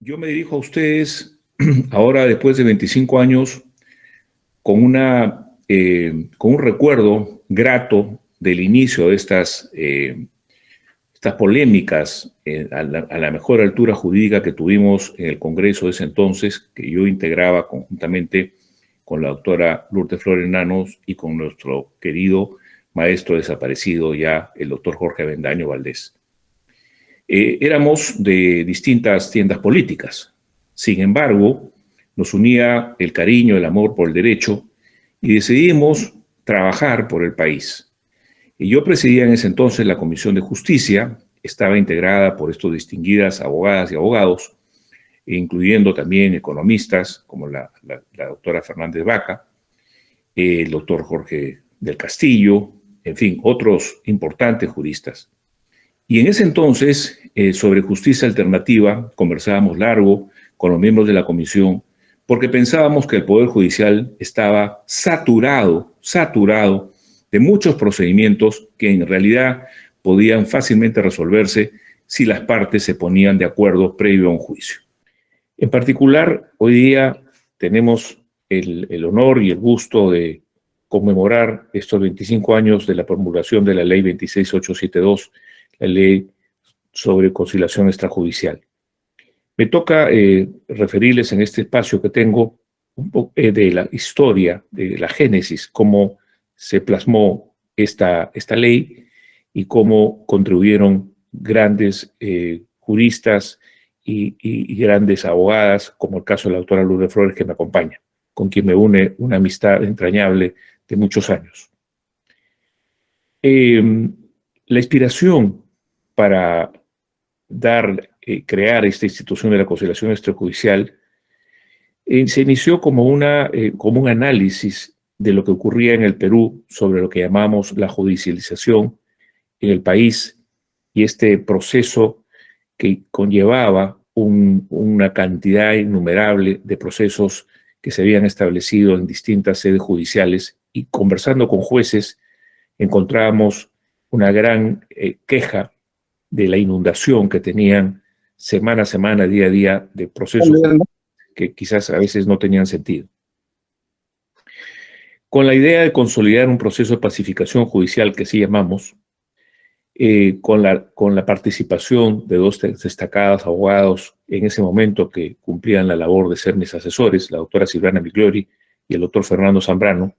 Yo me dirijo a ustedes ahora, después de 25 años, con un recuerdo grato del inicio de estas polémicas a la mejor altura jurídica que tuvimos en el Congreso de ese entonces, que yo integraba conjuntamente con la doctora Lourdes Flores Nanos y con nuestro querido maestro desaparecido ya, el doctor Jorge Avendaño Valdés. Éramos de distintas tiendas políticas. Sin embargo, nos unía el cariño, el amor por el derecho y decidimos trabajar por el país. Y yo presidía en ese entonces la Comisión de Justicia, estaba integrada por estas distinguidas abogadas y abogados, incluyendo también economistas como la doctora Fernández Vaca, el doctor Jorge del Castillo, en fin, otros importantes juristas. Y en ese entonces, sobre justicia alternativa, conversábamos largo con los miembros de la comisión, porque pensábamos que el Poder Judicial estaba saturado de muchos procedimientos que en realidad podían fácilmente resolverse si las partes se ponían de acuerdo previo a un juicio. En particular, hoy día tenemos el honor y el gusto de conmemorar estos 25 años de la promulgación de la Ley 26872, la Ley sobre Conciliación Extrajudicial. Me toca referirles en este espacio que tengo un poco de la historia, de la génesis, cómo se plasmó esta ley y cómo contribuyeron grandes juristas y grandes abogadas, como el caso de la doctora Lourdes Flores, que me acompaña, con quien me une una amistad entrañable de muchos años. La inspiración para crear esta institución de la conciliación extrajudicial se inició como un análisis de lo que ocurría en el Perú sobre lo que llamamos la judicialización en el país y este proceso que conllevaba una cantidad innumerable de procesos que se habían establecido en distintas sedes judiciales, y conversando con jueces encontrábamos una gran queja de la inundación que tenían semana a semana, día a día, de procesos que quizás a veces no tenían sentido. Con la idea de consolidar un proceso de pacificación judicial que así llamamos, con la participación de dos destacados abogados en ese momento que cumplían la labor de ser mis asesores, la doctora Silvana Migliori y el doctor Fernando Zambrano,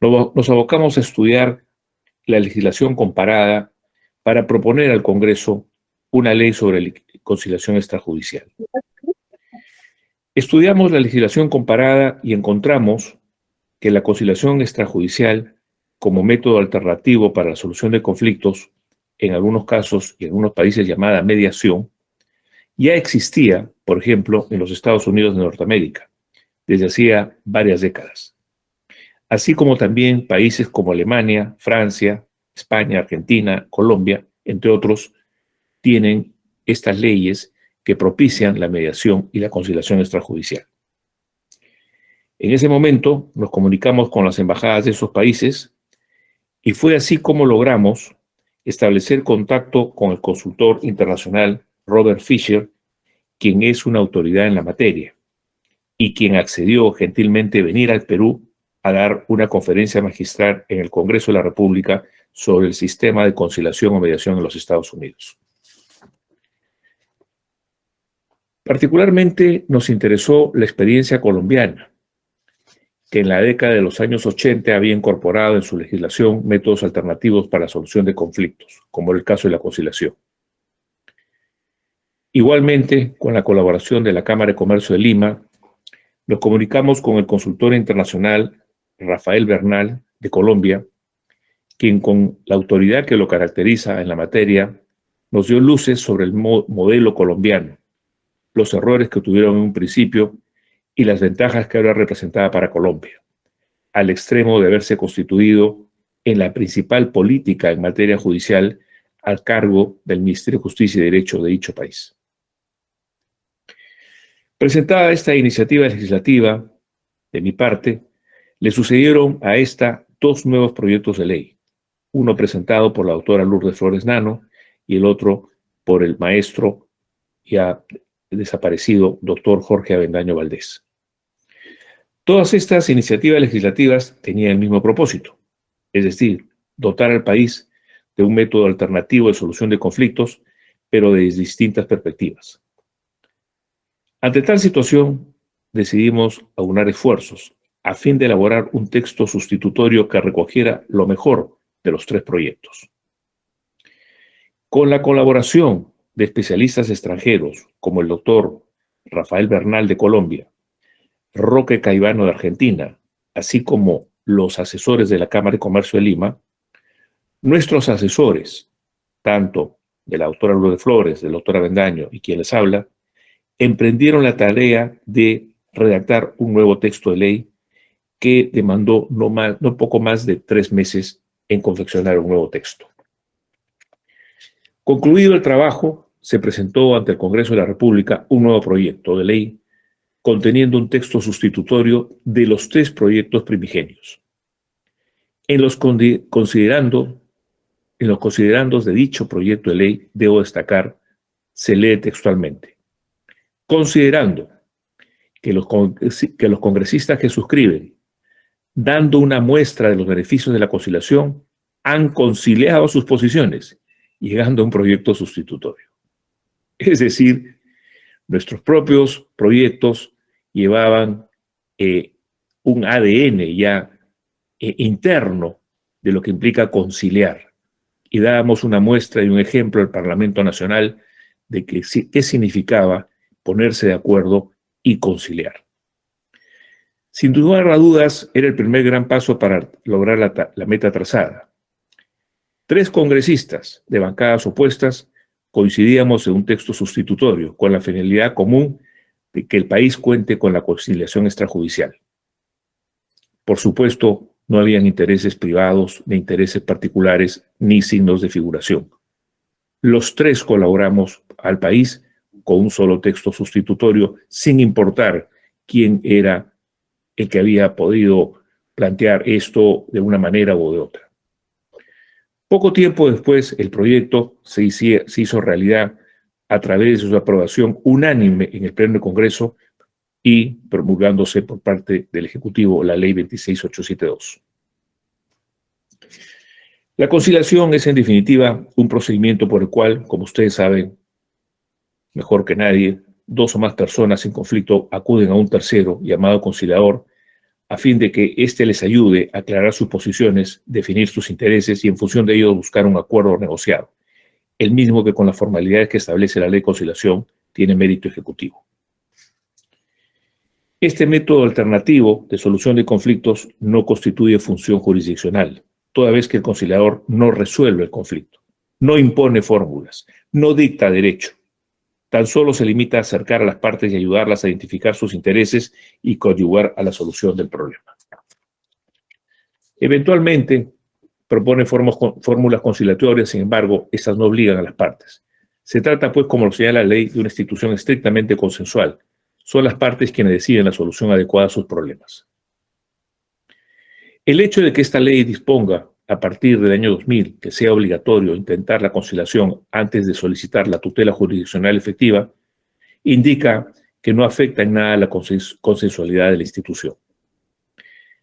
nos abocamos a estudiar la legislación comparada para proponer al Congreso una ley sobre conciliación extrajudicial. Estudiamos la legislación comparada y encontramos que la conciliación extrajudicial, como método alternativo para la solución de conflictos, en algunos casos y en algunos países llamada mediación, ya existía, por ejemplo, en los Estados Unidos de Norteamérica, desde hacía varias décadas. Así como también países como Alemania, Francia, España, Argentina, Colombia, entre otros, tienen estas leyes que propician la mediación y la conciliación extrajudicial. En ese momento nos comunicamos con las embajadas de esos países y fue así como logramos establecer contacto con el consultor internacional Robert Fisher, quien es una autoridad en la materia y quien accedió gentilmente a venir al Perú a dar una conferencia magistral en el Congreso de la República sobre el sistema de conciliación o mediación en los Estados Unidos. Particularmente nos interesó la experiencia colombiana, que en la década de los años 80 había incorporado en su legislación métodos alternativos para la solución de conflictos, como el caso de la conciliación. Igualmente, con la colaboración de la Cámara de Comercio de Lima, nos comunicamos con el consultor internacional Rafael Bernal, de Colombia, quien con la autoridad que lo caracteriza en la materia, nos dio luces sobre el modelo colombiano, los errores que tuvieron en un principio y las ventajas que ahora representaba para Colombia, al extremo de haberse constituido en la principal política en materia judicial al cargo del Ministerio de Justicia y Derecho de dicho país. Presentada esta iniciativa legislativa, de mi parte, le sucedieron a esta dos nuevos proyectos de ley, uno presentado por la doctora Lourdes Flores Nano y el otro por el maestro ya desaparecido doctor Jorge Avendaño Valdés. Todas estas iniciativas legislativas tenían el mismo propósito, es decir, dotar al país de un método alternativo de solución de conflictos, pero desde distintas perspectivas. Ante tal situación, decidimos aunar esfuerzos a fin de elaborar un texto sustitutorio que recogiera lo mejor de los tres proyectos. Con la colaboración de especialistas extranjeros como el doctor Rafael Bernal de Colombia, Roque Caivano de Argentina, así como los asesores de la Cámara de Comercio de Lima, nuestros asesores, tanto de la doctora Lourdes Flores, del doctor Avendaño y quien les habla, emprendieron la tarea de redactar un nuevo texto de ley que demandó no poco más de 3 meses en confeccionar un nuevo texto. Concluido el trabajo, se presentó ante el Congreso de la República un nuevo proyecto de ley conteniendo un texto sustitutorio de los 3 proyectos primigenios. En los considerandos de dicho proyecto de ley, debo destacar, se lee textualmente: considerando que los congresistas que suscriben, dando una muestra de los beneficios de la conciliación, han conciliado sus posiciones, llegando a un proyecto sustitutorio. Es decir, nuestros propios proyectos llevaban un ADN ya interno de lo que implica conciliar. Y dábamos una muestra y un ejemplo al Parlamento Nacional de qué significaba ponerse de acuerdo y conciliar. Sin lugar a dudas, era el primer gran paso para lograr la meta trazada. 3 congresistas de bancadas opuestas coincidíamos en un texto sustitutorio con la finalidad común de que el país cuente con la conciliación extrajudicial. Por supuesto, no habían intereses privados, ni intereses particulares, ni signos de figuración. Los 3 colaboramos al país con un solo texto sustitutorio, sin importar quién era el que había podido plantear esto de una manera u de otra. Poco tiempo después, el proyecto se hizo realidad a través de su aprobación unánime en el Pleno del Congreso y promulgándose por parte del Ejecutivo la Ley 26872. La conciliación es, en definitiva, un procedimiento por el cual, como ustedes saben, mejor que nadie, 2 o más personas en conflicto acuden a un tercero, llamado conciliador, a fin de que éste les ayude a aclarar sus posiciones, definir sus intereses y en función de ello buscar un acuerdo negociado, el mismo que con las formalidades que establece la ley de conciliación tiene mérito ejecutivo. Este método alternativo de solución de conflictos no constituye función jurisdiccional, toda vez que el conciliador no resuelve el conflicto, no impone fórmulas, no dicta derecho. Tan solo se limita a acercar a las partes y ayudarlas a identificar sus intereses y coadyuvar a la solución del problema. Eventualmente, propone fórmulas conciliatorias, sin embargo, estas no obligan a las partes. Se trata, pues, como lo señala la ley, de una institución estrictamente consensual. Son las partes quienes deciden la solución adecuada a sus problemas. El hecho de que esta ley disponga, a partir del año 2000, que sea obligatorio intentar la conciliación antes de solicitar la tutela jurisdiccional efectiva, indica que no afecta en nada la consensualidad de la institución.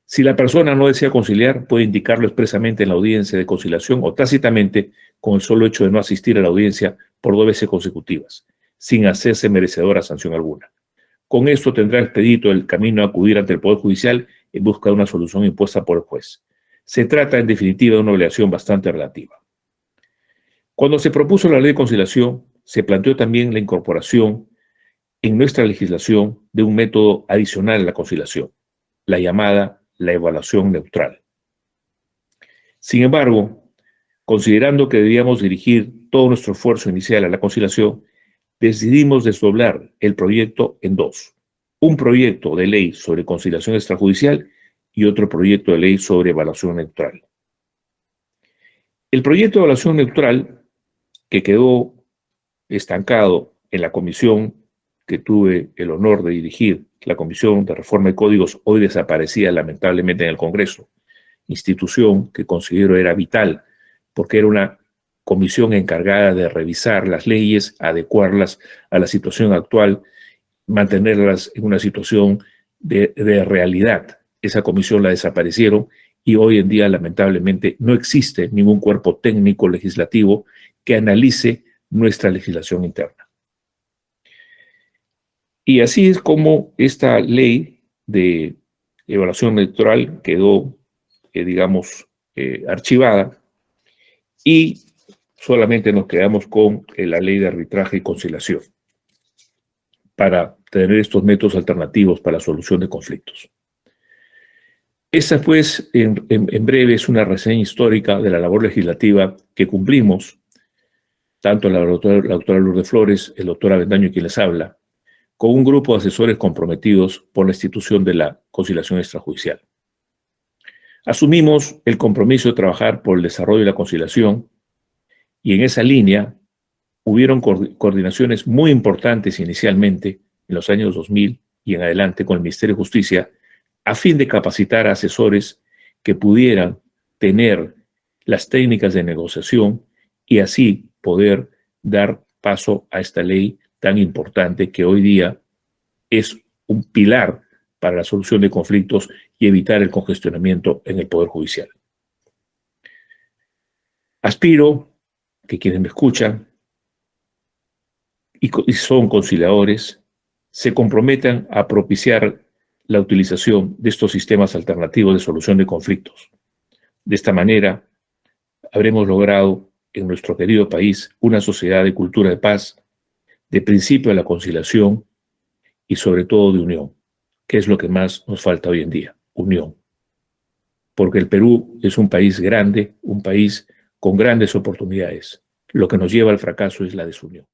Si la persona no desea conciliar, puede indicarlo expresamente en la audiencia de conciliación o tácitamente con el solo hecho de no asistir a la audiencia por 2 veces consecutivas, sin hacerse merecedora sanción alguna. Con esto tendrá expedito el camino a acudir ante el Poder Judicial en busca de una solución impuesta por el juez. Se trata, en definitiva, de una obligación bastante relativa. Cuando se propuso la ley de conciliación, se planteó también la incorporación en nuestra legislación de un método adicional a la conciliación, la llamada la evaluación neutral. Sin embargo, considerando que debíamos dirigir todo nuestro esfuerzo inicial a la conciliación, decidimos desdoblar el proyecto en 2. Un proyecto de ley sobre conciliación extrajudicial y otro proyecto de ley sobre evaluación neutral. El proyecto de evaluación neutral, que quedó estancado en la comisión que tuve el honor de dirigir, la Comisión de Reforma de Códigos, hoy desaparecida lamentablemente en el Congreso, institución que considero era vital porque era una comisión encargada de revisar las leyes, adecuarlas a la situación actual, mantenerlas en una situación de realidad. Esa comisión la desaparecieron y hoy en día, lamentablemente, no existe ningún cuerpo técnico legislativo que analice nuestra legislación interna. Y así es como esta ley de evaluación electoral quedó, archivada, y solamente nos quedamos con la ley de arbitraje y conciliación para tener estos métodos alternativos para la solución de conflictos. Esta, pues, en breve, es una reseña histórica de la labor legislativa que cumplimos, tanto la doctora Lourdes Flores, el doctor Avendaño y quien les habla, con un grupo de asesores comprometidos por la institución de la conciliación extrajudicial. Asumimos el compromiso de trabajar por el desarrollo de la conciliación y en esa línea hubieron coordinaciones muy importantes inicialmente en los años 2000 y en adelante con el Ministerio de Justicia a fin de capacitar a asesores que pudieran tener las técnicas de negociación y así poder dar paso a esta ley tan importante que hoy día es un pilar para la solución de conflictos y evitar el congestionamiento en el Poder Judicial. Aspiro que quienes me escuchan y son conciliadores se comprometan a propiciar la utilización de estos sistemas alternativos de solución de conflictos. De esta manera, habremos logrado en nuestro querido país una sociedad de cultura de paz, de principio de la conciliación y sobre todo de unión, que es lo que más nos falta hoy en día, unión. Porque el Perú es un país grande, un país con grandes oportunidades. Lo que nos lleva al fracaso es la desunión.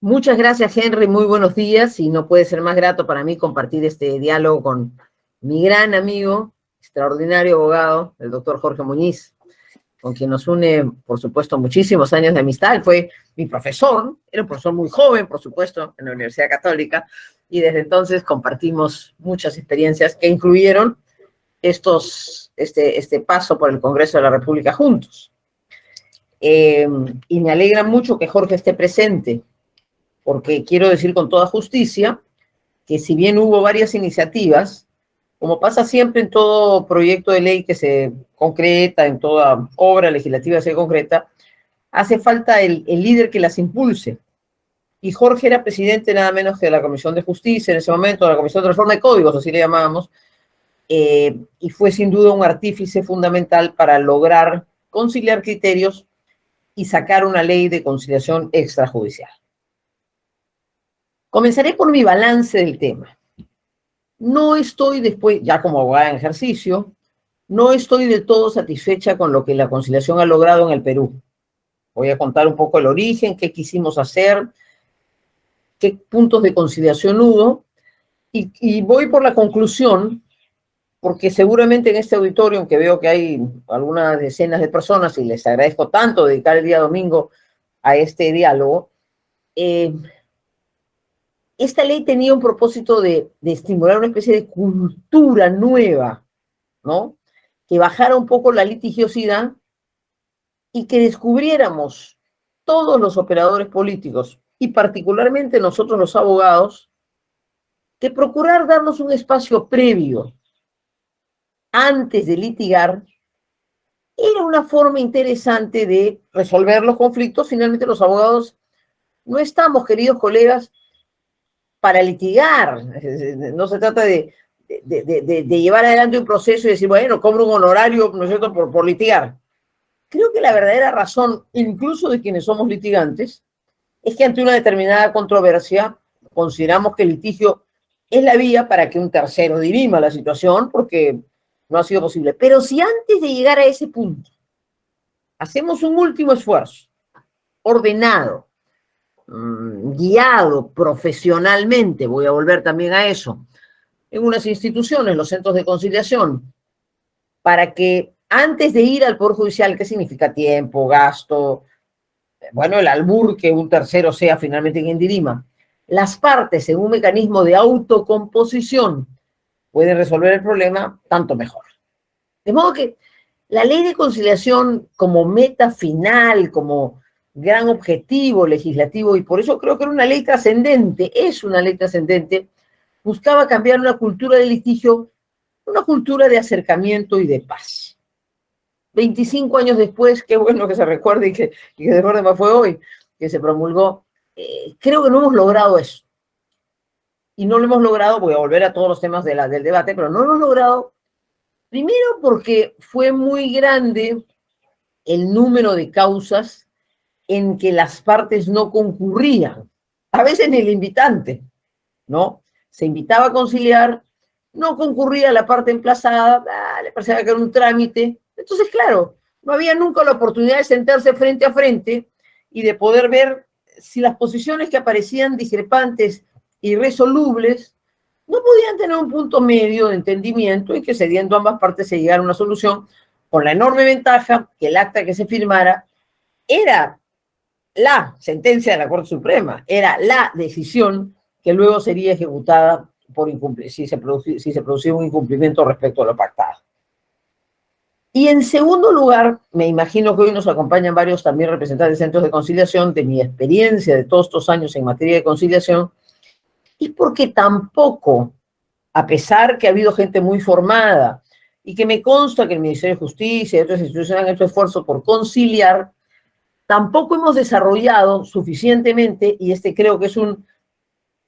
Muchas gracias, Henry. Muy buenos días. Y no puede ser más grato para mí compartir este diálogo con mi gran amigo, extraordinario abogado, el doctor Jorge Muñiz, con quien nos une, por supuesto, muchísimos años de amistad. Él fue mi profesor, era un profesor muy joven, por supuesto, en la Universidad Católica, y desde entonces compartimos muchas experiencias que incluyeron este paso por el Congreso de la República juntos. Y me alegra mucho que Jorge esté presente, porque quiero decir con toda justicia que si bien hubo varias iniciativas, como pasa siempre en todo proyecto de ley que se concreta, en toda obra legislativa que se concreta, hace falta el líder que las impulse. Y Jorge era presidente nada menos que de la Comisión de Justicia en ese momento, de la Comisión de Reforma de Códigos, así le llamábamos, y fue sin duda un artífice fundamental para lograr conciliar criterios y sacar una ley de conciliación extrajudicial. Comenzaré por mi balance del tema. No estoy después, ya como abogada en ejercicio, no estoy del todo satisfecha con lo que la conciliación ha logrado en el Perú. Voy a contar un poco el origen, qué quisimos hacer, qué puntos de conciliación hubo, y voy por la conclusión, porque seguramente en este auditorio, aunque veo que hay algunas decenas de personas, y les agradezco tanto dedicar el día domingo a este diálogo, esta ley tenía un propósito de estimular una especie de cultura nueva, ¿no? Que bajara un poco la litigiosidad y que descubriéramos todos los operadores políticos, y particularmente nosotros los abogados, que procurar darnos un espacio previo antes de litigar era una forma interesante de resolver los conflictos. Finalmente los abogados no estamos, queridos colegas, para litigar. No se trata de llevar adelante un proceso y decir, bueno, cobro un honorario, ¿no es cierto?, por litigar. Creo que la verdadera razón, incluso de quienes somos litigantes, es que ante una determinada controversia consideramos que el litigio es la vía para que un tercero dirima la situación, porque no ha sido posible. Pero si antes de llegar a ese punto hacemos un último esfuerzo, ordenado, guiado profesionalmente, voy a volver también a eso, en unas instituciones, los centros de conciliación, para que antes de ir al Poder Judicial, ¿qué significa tiempo, gasto? Bueno, el albur que un tercero sea finalmente quien dirima. Las partes en un mecanismo de autocomposición pueden resolver el problema, tanto mejor. De modo que La ley de conciliación como meta final, como gran objetivo legislativo, y por eso creo que era una ley trascendente, es una ley trascendente, buscaba cambiar una cultura de litigio, una cultura de acercamiento y de paz. 25 años después, qué bueno que se recuerde y que de forma fue hoy, que se promulgó, creo que no hemos logrado eso. Y no lo hemos logrado, voy a volver a todos los temas del debate, pero no lo hemos logrado, primero porque fue muy grande el número de causas en que las partes no concurrían, a veces ni el invitante, ¿no? Se invitaba a conciliar, no concurría la parte emplazada, le parecía que era un trámite. Entonces, claro, no había nunca la oportunidad de sentarse frente a frente y de poder ver si las posiciones que aparecían discrepantes, irresolubles, no podían tener un punto medio de entendimiento y que cediendo ambas partes se llegara a una solución, con la enorme ventaja que el acta que se firmara era la sentencia de la Corte Suprema, era la decisión que luego sería ejecutada por incumplir, si se producía un incumplimiento respecto a lo pactado. Y en segundo lugar, me imagino que hoy nos acompañan varios también representantes de centros de conciliación, de mi experiencia de todos estos años en materia de conciliación, y porque tampoco, a pesar que ha habido gente muy formada, y que me consta que el Ministerio de Justicia y otras instituciones han hecho esfuerzo por conciliar, tampoco hemos desarrollado suficientemente, y este creo que es un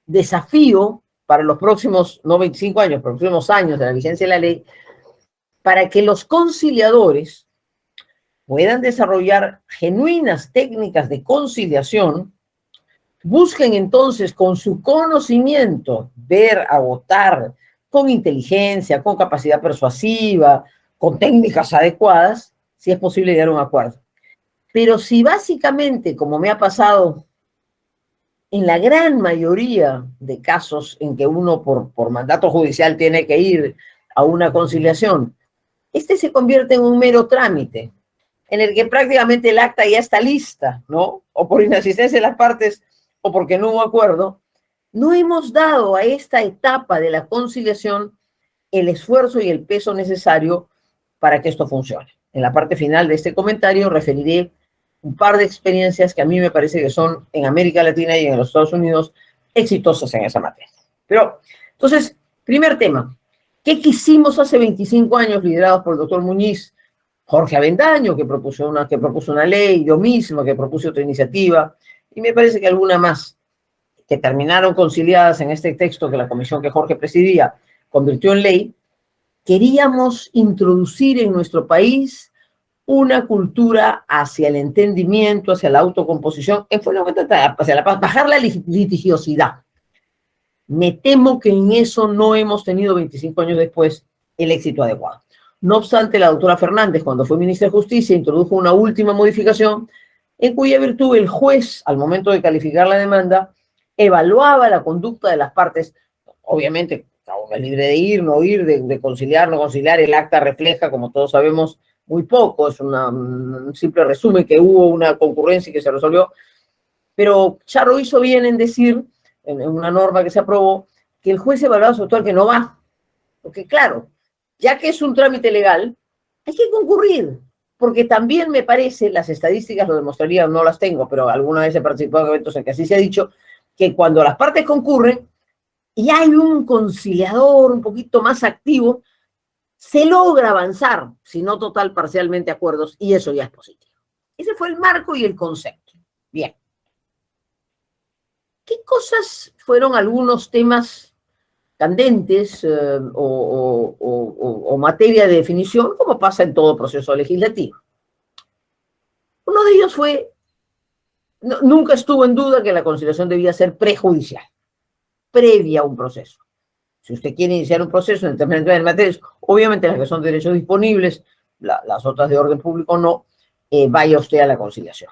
desafío para los próximos, no 25 años, pero los próximos años de la vigencia de la ley, para que los conciliadores puedan desarrollar genuinas técnicas de conciliación, busquen entonces con su conocimiento ver, agotar, con inteligencia, con capacidad persuasiva, con técnicas adecuadas, si es posible llegar a un acuerdo. Pero si básicamente, como me ha pasado en la gran mayoría de casos en que uno por mandato judicial tiene que ir a una conciliación, este se convierte en un mero trámite, en el que prácticamente el acta ya está lista, ¿no? O por inasistencia de las partes, o porque no hubo acuerdo, no hemos dado a esta etapa de la conciliación el esfuerzo y el peso necesario para que esto funcione. En la parte final de este comentario referiré un par de experiencias que a mí me parece que son en América Latina y en los Estados Unidos exitosas en esa materia. Pero, entonces, primer tema, ¿qué quisimos hace 25 años liderados por el doctor Muñiz, Jorge Avendaño, que propuso una ley, yo mismo que propuse otra iniciativa, y me parece que alguna más, que terminaron conciliadas en este texto que la comisión que Jorge presidía convirtió en ley? Queríamos introducir en nuestro país una cultura hacia el entendimiento, hacia la autocomposición, hacia la paz, bajar la litigiosidad. Me temo que en eso no hemos tenido 25 años después el éxito adecuado. No obstante, la doctora Fernández, cuando fue ministra de Justicia, introdujo una última modificación en cuya virtud el juez, al momento de calificar la demanda, evaluaba la conducta de las partes. Obviamente, cada uno es libre de ir, no ir, de conciliar, no conciliar. El acta refleja, como todos sabemos, muy poco. Es un simple resumen que hubo una concurrencia y que se resolvió. Pero Charro hizo bien en decir, en una norma que se aprobó, que el juez evaluaba sobre todo al que no va. Porque claro, ya que es un trámite legal, hay que concurrir. Porque también me parece, las estadísticas lo demostrarían, no las tengo, pero alguna vez he participado en eventos en que así se ha dicho, que cuando las partes concurren y hay un conciliador un poquito más activo, se logra avanzar, si no total, parcialmente acuerdos, y eso ya es positivo. Ese fue el marco y el concepto. Bien. ¿Qué cosas fueron algunos temas candentes o materia de definición, como pasa en todo proceso legislativo? Uno de ellos fue, nunca estuvo en duda que la conciliación debía ser prejudicial, previa a un proceso. Si usted quiere iniciar un proceso en determinadas materias, obviamente las que son de derechos disponibles, las otras de orden público no, vaya usted a la conciliación.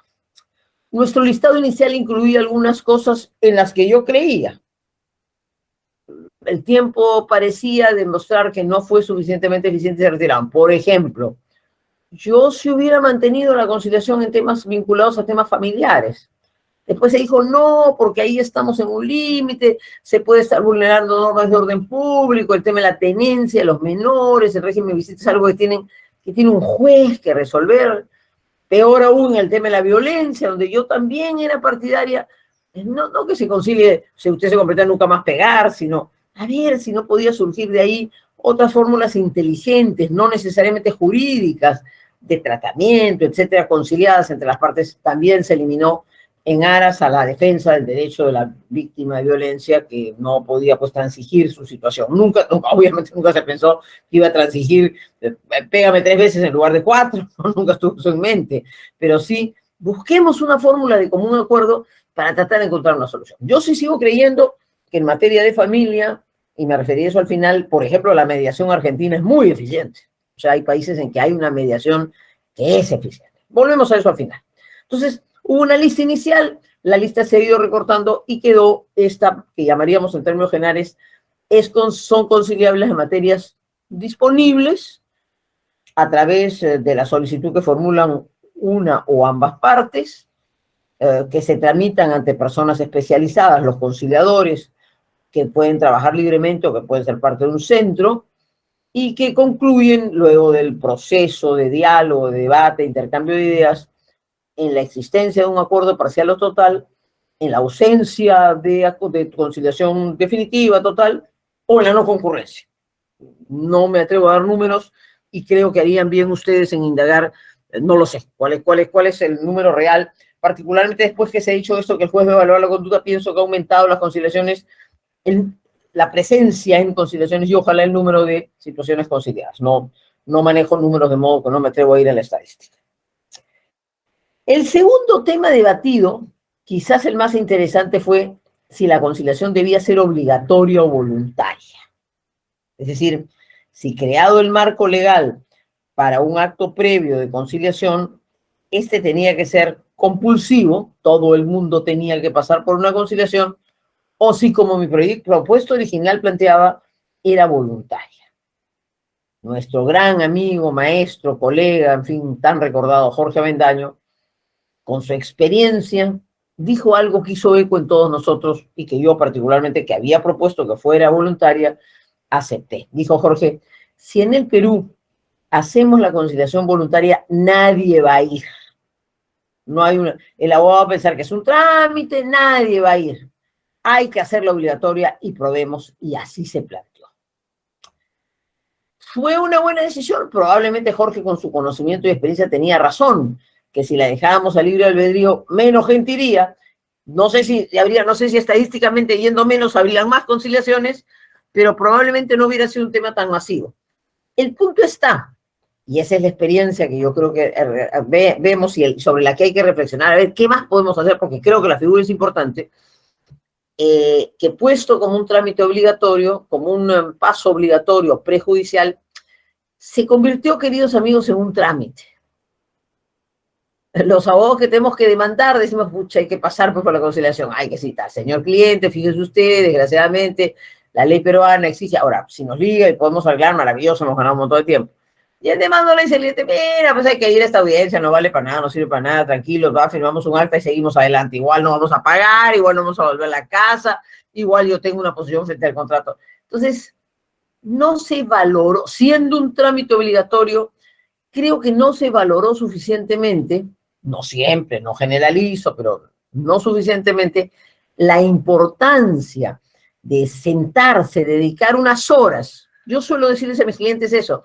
Nuestro listado inicial incluía algunas cosas en las que yo creía. El tiempo parecía demostrar que no fue suficientemente eficiente y se retiraron. Por ejemplo, yo si hubiera mantenido la conciliación en temas vinculados a temas familiares. Después se dijo, no, porque ahí estamos en un límite, se puede estar vulnerando normas de orden público, el tema de la tenencia, los menores, el régimen de visitas, algo que tienen que tiene un juez que resolver, peor aún el tema de la violencia, donde yo también era partidaria, no que se concilie, si usted se compromete a nunca más pegar, sino a ver si no podía surgir de ahí otras fórmulas inteligentes, no necesariamente jurídicas, de tratamiento, etcétera, conciliadas entre las partes. También se eliminó en aras a la defensa del derecho de la víctima de violencia, que no podía pues transigir su situación. Obviamente nunca se pensó que iba a transigir, pégame 3 veces en lugar de 4, ¿no? Nunca estuvo eso en mente, pero sí, busquemos una fórmula de común acuerdo para tratar de encontrar una solución. Yo sí sigo creyendo que en materia de familia, y me referí a eso al final, por ejemplo, la mediación argentina es muy eficiente. O sea, hay países en que hay una mediación que es eficiente. Volvemos a eso al final. Entonces, hubo una lista inicial, la lista se ha ido recortando y quedó esta, que llamaríamos en términos generales, son conciliables en materias disponibles a través de la solicitud que formulan una o ambas partes, que se tramitan ante personas especializadas, los conciliadores, que pueden trabajar libremente o que pueden ser parte de un centro, y que concluyen luego del proceso de diálogo, de debate, intercambio de ideas, en la existencia de un acuerdo parcial o total, en la ausencia de conciliación definitiva total, o en la no concurrencia. No me atrevo a dar números y creo que harían bien ustedes en indagar, no lo sé, cuál es el número real, particularmente después que se ha dicho esto, que el juez va a evaluar la conducta. Pienso que ha aumentado las conciliaciones, la presencia en conciliaciones y ojalá el número de situaciones conciliadas. No manejo números, de modo que no me atrevo a ir a la estadística. El segundo tema debatido, quizás el más interesante, fue si la conciliación debía ser obligatoria o voluntaria. Es decir, si creado el marco legal para un acto previo de conciliación, este tenía que ser compulsivo, todo el mundo tenía que pasar por una conciliación, o si, como mi propuesto original planteaba, era voluntaria. Nuestro gran amigo, maestro, colega, en fin, tan recordado, Jorge Avendaño, con su experiencia, dijo algo que hizo eco en todos nosotros y que yo particularmente, que había propuesto que fuera voluntaria, acepté. Dijo Jorge, si en el Perú hacemos la conciliación voluntaria, nadie va a ir. No hay el abogado va a pensar que es un trámite, nadie va a ir. Hay que hacerla obligatoria y probemos, y así se planteó. ¿Fue una buena decisión? Probablemente Jorge, con su conocimiento y experiencia, tenía razón, que si la dejábamos a libre albedrío, menos gente iría. No sé si estadísticamente yendo menos habrían más conciliaciones, pero probablemente no hubiera sido un tema tan masivo. El punto está, y esa es la experiencia que yo creo que vemos y sobre la que hay que reflexionar, a ver qué más podemos hacer, porque creo que la figura es importante, que puesto como un trámite obligatorio, como un paso obligatorio prejudicial, se convirtió, queridos amigos, en un trámite. Los abogados que tenemos que demandar decimos, pucha, hay que pasar por la conciliación, hay que citar, señor cliente, fíjese usted, desgraciadamente, la ley peruana exige. Ahora, si nos liga y podemos arreglar, maravilloso, hemos ganado un montón de tiempo. Y el demanda le dice al cliente, mira, pues hay que ir a esta audiencia, no vale para nada, no sirve para nada, tranquilos, firmamos un acta y seguimos adelante. Igual no vamos a pagar, igual no vamos a volver a la casa, igual yo tengo una posición frente al contrato. Entonces, no se valoró, siendo un trámite obligatorio, creo que no se valoró suficientemente, no siempre, no generalizo, pero no suficientemente, la importancia de sentarse, dedicar unas horas. Yo suelo decirles a mis clientes eso.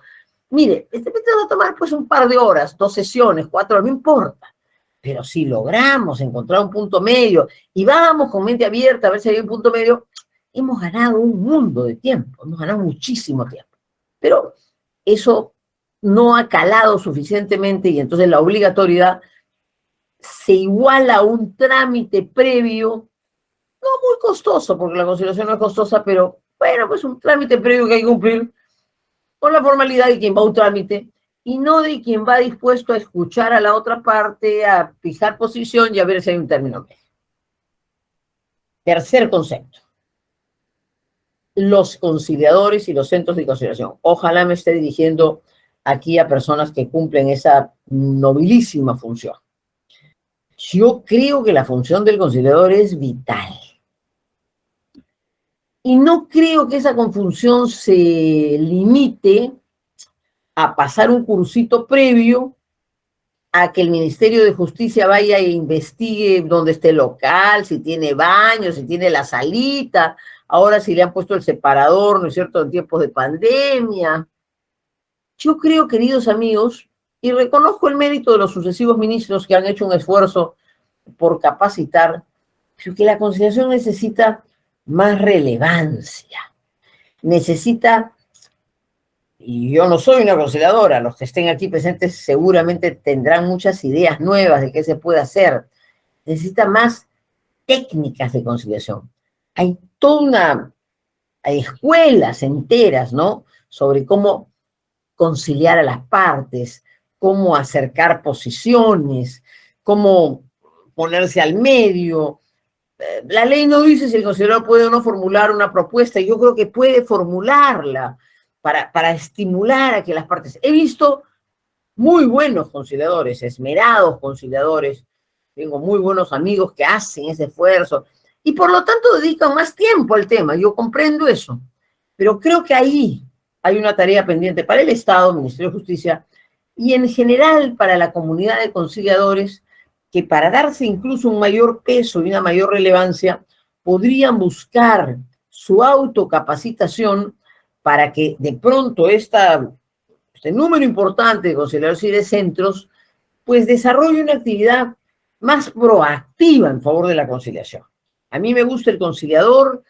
Mire, este va a tomar pues un par de horas, 2 sesiones, 4 horas, no importa. Pero si logramos encontrar un punto medio y vamos con mente abierta a ver si hay un punto medio, hemos ganado un mundo de tiempo, hemos ganado muchísimo tiempo. Pero eso no ha calado suficientemente y entonces la obligatoriedad se iguala a un trámite previo, no muy costoso, porque la conciliación no es costosa, pero bueno, pues un trámite previo que hay que cumplir con la formalidad de quien va a un trámite y no de quien va dispuesto a escuchar a la otra parte, a fijar posición y a ver si hay un término medio. Tercer concepto. Los conciliadores y los centros de conciliación. Ojalá me esté dirigiendo aquí a personas que cumplen esa nobilísima función. Yo creo que la función del conciliador es vital. Y no creo que esa confusión se limite a pasar un cursito previo a que el Ministerio de Justicia vaya e investigue dónde esté el local, si tiene baño, si tiene la salita, ahora si le han puesto el separador, ¿no es cierto?, en tiempos de pandemia. Yo creo, queridos amigos, y reconozco el mérito de los sucesivos ministros que han hecho un esfuerzo por capacitar, pero que la conciliación necesita más relevancia, necesita, y yo no soy una conciliadora, los que estén aquí presentes seguramente tendrán muchas ideas nuevas de qué se puede hacer, necesita más técnicas de conciliación. Hay hay escuelas enteras, ¿no?, sobre cómo conciliar a las partes, cómo acercar posiciones, cómo ponerse al medio. La ley no dice si el conciliador puede o no formular una propuesta, y yo creo que puede formularla para estimular a que las partes... He visto muy buenos conciliadores, esmerados conciliadores, tengo muy buenos amigos que hacen ese esfuerzo, y por lo tanto dedican más tiempo al tema, yo comprendo eso, pero creo que ahí hay una tarea pendiente para el Estado, Ministerio de Justicia, y en general para la comunidad de conciliadores, que para darse incluso un mayor peso y una mayor relevancia, podrían buscar su autocapacitación para que de pronto este número importante de conciliadores y de centros, pues desarrolle una actividad más proactiva en favor de la conciliación. A mí me gusta el conciliador,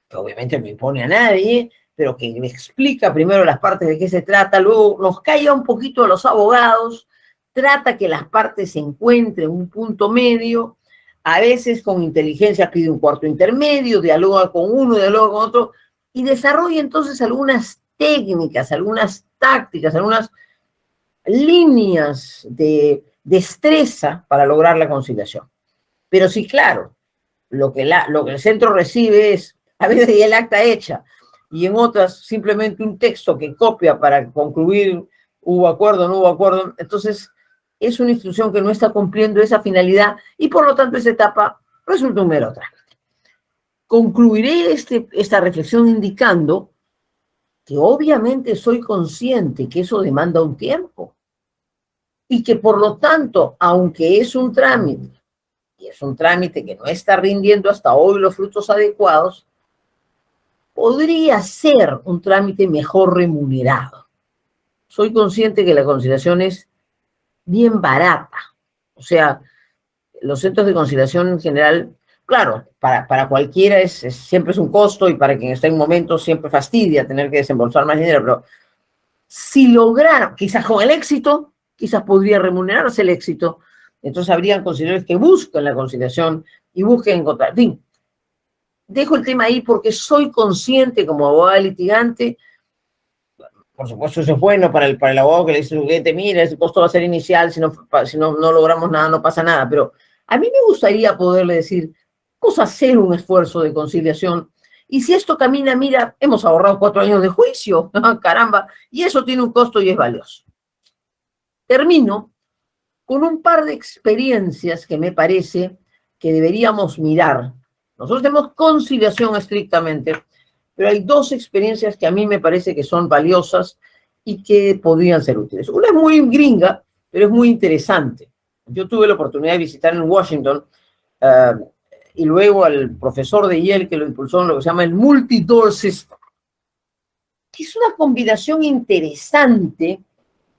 que obviamente no impone a nadie, pero que me explica primero las partes de qué se trata, luego nos calla un poquito a los abogados, trata que las partes se encuentren un punto medio, a veces con inteligencia pide un cuarto intermedio, dialoga con uno, dialoga con otro, y desarrolla entonces algunas técnicas, algunas tácticas, algunas líneas de destreza para lograr la conciliación. Pero sí, claro, lo que el centro recibe es a veces ya el acta hecha, y en otras simplemente un texto que copia para concluir hubo acuerdo, no hubo acuerdo. Entonces, es una institución que no está cumpliendo esa finalidad y por lo tanto esa etapa resulta un mero trámite. Concluiré esta reflexión indicando que obviamente soy consciente que eso demanda un tiempo y que por lo tanto, aunque es un trámite, y es un trámite que no está rindiendo hasta hoy los frutos adecuados, podría ser un trámite mejor remunerado. Soy consciente que la conciliación es bien barata. O sea, los centros de conciliación en general, claro, para cualquiera siempre es un costo, y para quien está en momentos siempre fastidia tener que desembolsar más dinero, pero si lograra, quizás con el éxito, quizás podría remunerarse el éxito, entonces habrían conciliadores que buscan la conciliación y busquen encontrar. En fin, dejo el tema ahí porque soy consciente como abogado litigante. Por supuesto, eso es bueno para el abogado que le dice al cliente, mira, ese costo va a ser inicial, si no logramos nada, no pasa nada. Pero a mí me gustaría poderle decir, vamos a hacer un esfuerzo de conciliación, y si esto camina, mira, hemos ahorrado 4 años de juicio, caramba, y eso tiene un costo y es valioso. Termino con un par de experiencias que me parece que deberíamos mirar. Nosotros tenemos conciliación estrictamente, pero hay 2 experiencias que a mí me parece que son valiosas y que podrían ser útiles. Una es muy gringa, pero es muy interesante. Yo tuve la oportunidad de visitar en Washington y luego al profesor de Yale que lo impulsó en lo que se llama el Multi-Door System, que es una combinación interesante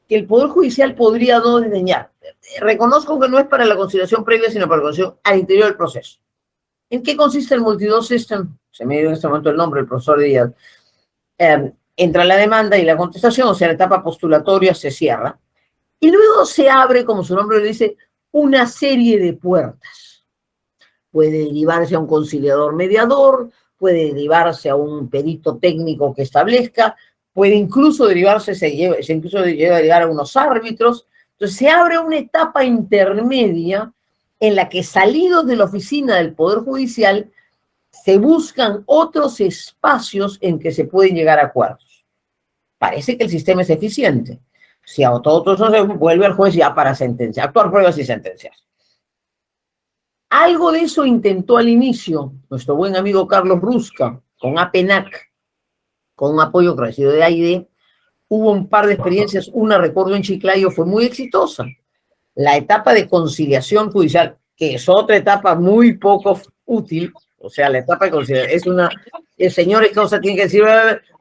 que el Poder Judicial podría no desdeñar. Reconozco que no es para la conciliación previa, sino para la conciliación al interior del proceso. ¿En qué consiste el Multi-Door System? Se me dio en este momento el nombre, el profesor de Yale. Entra la demanda y la contestación, o sea, la etapa postulatoria se cierra. Y luego se abre, como su nombre lo dice, una serie de puertas. Puede derivarse a un conciliador mediador, puede derivarse a un perito técnico que establezca, puede incluso derivarse, se incluso llega a llegar a unos árbitros. Entonces se abre una etapa intermedia en la que, salidos de la oficina del Poder Judicial, se buscan otros espacios en que se pueden llegar a acuerdos. Parece que el sistema es eficiente. Si a todo eso se vuelve al juez ya para sentenciar, actuar pruebas y sentenciar. Algo de eso intentó al inicio nuestro buen amigo Carlos Rusca con APENAC, con un apoyo que recibió de AID, hubo un par de experiencias, una recuerdo en Chiclayo, fue muy exitosa. La etapa de conciliación judicial, que es otra etapa muy poco útil, o sea, la etapa de conciliación es una, el señor ¿qué cosa tiene que decir?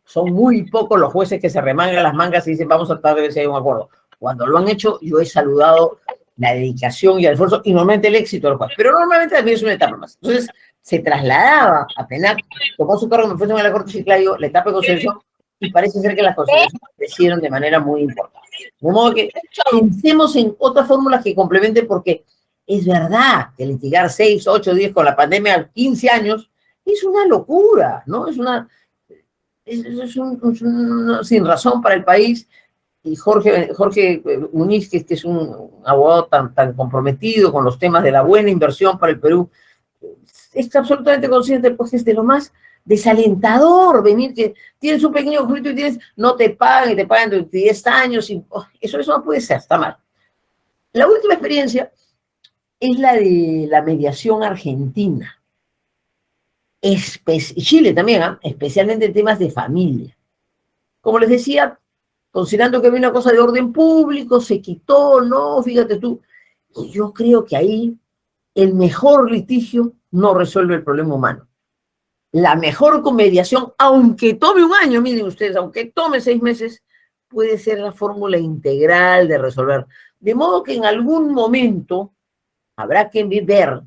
Son muy pocos los jueces que se remangan las mangas y dicen, vamos a tratar de ver si hay un acuerdo. Cuando lo han hecho, yo he saludado la dedicación y el esfuerzo, y normalmente el éxito de los jueces, pero normalmente también es una etapa más. Entonces, se trasladaba a PENAC, tomó su cargo, me fue a la Corte de Chiclayo, la etapa de conciliación, y parece ser que las conciliaciones crecieron de manera muy importante. De modo que pensemos en otras fórmulas que complementen, porque es verdad que litigar 6, 8, 10 con la pandemia 15 años es una locura, ¿no? Es un sin razón para el país. Y Jorge Muniz, que es un abogado tan comprometido con los temas de la buena inversión para el Perú, es absolutamente consciente, pues es de lo más desalentador venir que tienes un pequeño conflicto y no te pagan y te pagan durante 10 años. Y, eso no puede ser, está mal. La última experiencia es la de la mediación argentina. Chile también, especialmente en temas de familia. Como les decía, considerando que había una cosa de orden público, se quitó, no, fíjate tú. Y yo creo que ahí el mejor litigio no resuelve el problema humano. La mejor mediación, aunque tome un año, miren ustedes, aunque tome 6 meses, puede ser la fórmula integral de resolver. De modo que en algún momento habrá que ver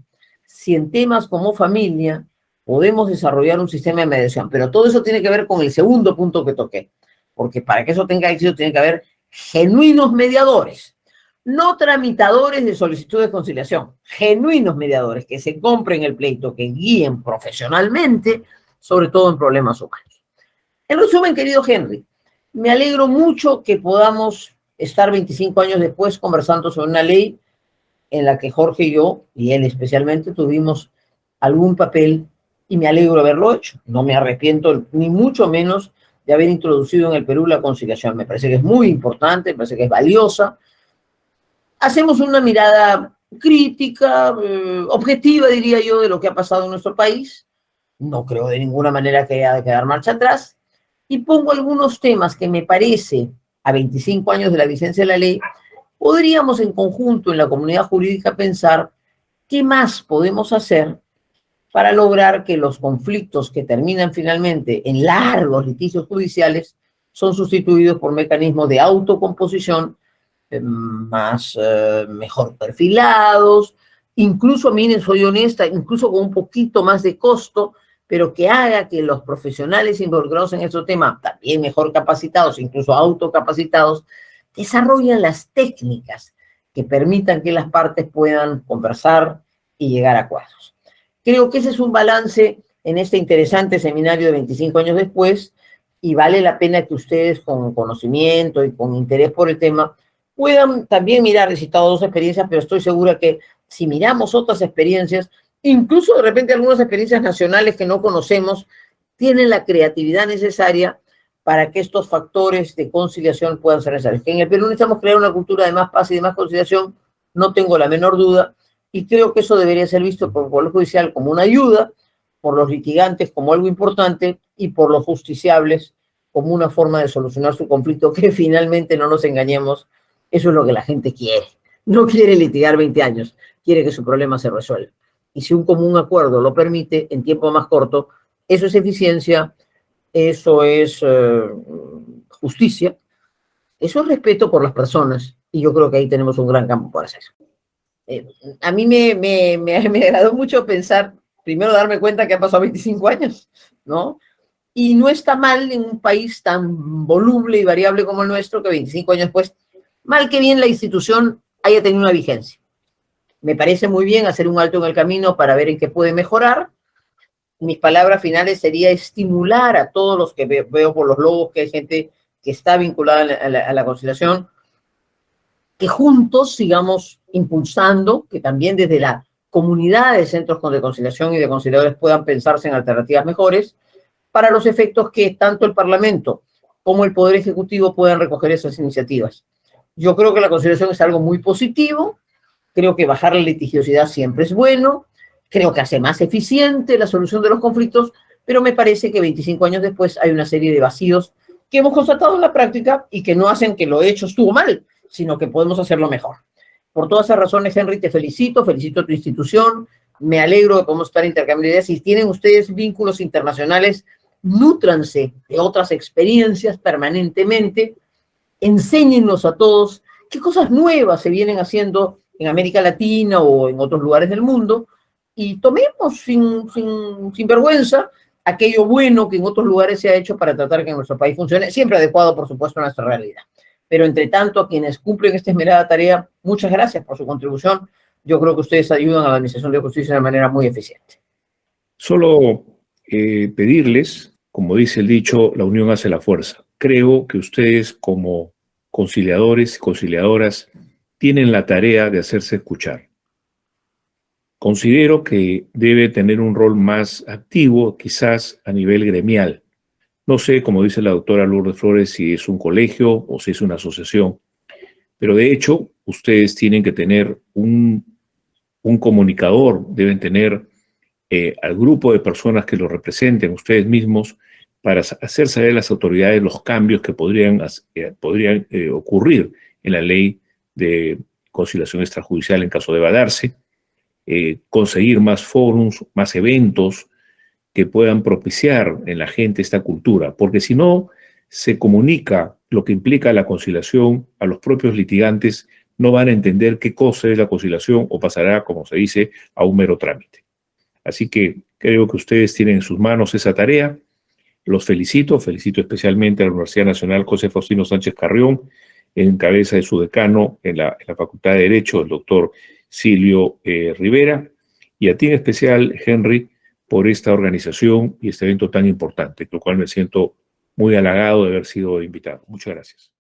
si en temas como familia podemos desarrollar un sistema de mediación. Pero todo eso tiene que ver con el segundo punto que toqué. Porque para que eso tenga éxito tiene que haber genuinos mediadores. No tramitadores de solicitud de conciliación, genuinos mediadores que se compren el pleito, que guíen profesionalmente, sobre todo en problemas humanos. En resumen, querido Henry, me alegro mucho que podamos estar 25 años después conversando sobre una ley en la que Jorge y yo, y él especialmente, tuvimos algún papel, y me alegro de haberlo hecho. No me arrepiento ni mucho menos de haber introducido en el Perú la conciliación. Me parece que es muy importante, me parece que es valiosa. Hacemos una mirada crítica, objetiva, diría yo, de lo que ha pasado en nuestro país. No creo de ninguna manera que haya de quedar marcha atrás. Y pongo algunos temas que me parece, a 25 años de la vigencia de la ley, podríamos en conjunto en la comunidad jurídica pensar qué más podemos hacer para lograr que los conflictos que terminan finalmente en largos litigios judiciales son sustituidos por mecanismos de autocomposición mejor perfilados, incluso, miren, soy honesta, incluso con un poquito más de costo, pero que haga que los profesionales involucrados en estos temas, también mejor capacitados, incluso autocapacitados, desarrollen las técnicas que permitan que las partes puedan conversar y llegar a acuerdos. Creo que ese es un balance en este interesante seminario de 25 años después, y vale la pena que ustedes con conocimiento y con interés por el tema puedan también mirar, he citado 2 experiencias, pero estoy segura que si miramos otras experiencias, incluso de repente algunas experiencias nacionales que no conocemos, tienen la creatividad necesaria para que estos factores de conciliación puedan ser necesarios. Que en el Perú necesitamos crear una cultura de más paz y de más conciliación, no tengo la menor duda, y creo que eso debería ser visto por el Poder Judicial como una ayuda, por los litigantes como algo importante, y por los justiciables como una forma de solucionar su conflicto, que finalmente, no nos engañemos, eso es lo que la gente quiere. No quiere litigar 20 años, quiere que su problema se resuelva. Y si un común acuerdo lo permite en tiempo más corto, eso es eficiencia, eso es justicia, eso es respeto por las personas, y yo creo que ahí tenemos un gran campo para hacer. A mí me agradó mucho pensar, primero darme cuenta que han pasado 25 años, ¿no? Y no está mal en un país tan voluble y variable como el nuestro, que 25 años después, mal que bien la institución haya tenido una vigencia. Me parece muy bien hacer un alto en el camino para ver en qué puede mejorar. Mis palabras finales sería estimular a todos los que veo por los logos, que hay gente que está vinculada a la conciliación, que juntos sigamos impulsando, que también desde la comunidad de centros de conciliación y de conciliadores puedan pensarse en alternativas mejores, para los efectos que tanto el Parlamento como el Poder Ejecutivo puedan recoger esas iniciativas. Yo creo que la conciliación es algo muy positivo, creo que bajar la litigiosidad siempre es bueno, creo que hace más eficiente la solución de los conflictos, pero me parece que 25 años después hay una serie de vacíos que hemos constatado en la práctica y que no hacen que lo hecho estuvo mal, sino que podemos hacerlo mejor. Por todas esas razones, Henry, te felicito a tu institución, me alegro de que podamos estar intercambiando ideas. Si tienen ustedes vínculos internacionales, nútranse de otras experiencias permanentemente, enséñennos a todos qué cosas nuevas se vienen haciendo en América Latina o en otros lugares del mundo y tomemos sin vergüenza aquello bueno que en otros lugares se ha hecho para tratar que en nuestro país funcione, siempre adecuado, por supuesto, a nuestra realidad. Pero entre tanto, a quienes cumplen esta esmerada tarea, muchas gracias por su contribución. Yo creo que ustedes ayudan a la Administración de Justicia de manera muy eficiente. Solo pedirles, como dice el dicho, la unión hace la fuerza. Creo que ustedes como conciliadores y conciliadoras tienen la tarea de hacerse escuchar. Considero que debe tener un rol más activo, quizás a nivel gremial. No sé, como dice la doctora Lourdes Flores, si es un colegio o si es una asociación, pero de hecho ustedes tienen que tener un comunicador, deben tener al grupo de personas que lo representen ustedes mismos para hacer saber a las autoridades los cambios que podrían ocurrir en la ley de conciliación extrajudicial en caso de darse, conseguir más fórums, más eventos que puedan propiciar en la gente esta cultura, porque si no se comunica lo que implica la conciliación a los propios litigantes, no van a entender qué cosa es la conciliación o pasará, como se dice, a un mero trámite. Así que creo que ustedes tienen en sus manos esa tarea. Los felicito especialmente a la Universidad Nacional José Faustino Sánchez Carrión, en cabeza de su decano en la Facultad de Derecho, el doctor Silvio Rivera, y a ti en especial, Henry, por esta organización y este evento tan importante, con lo cual me siento muy halagado de haber sido invitado. Muchas gracias.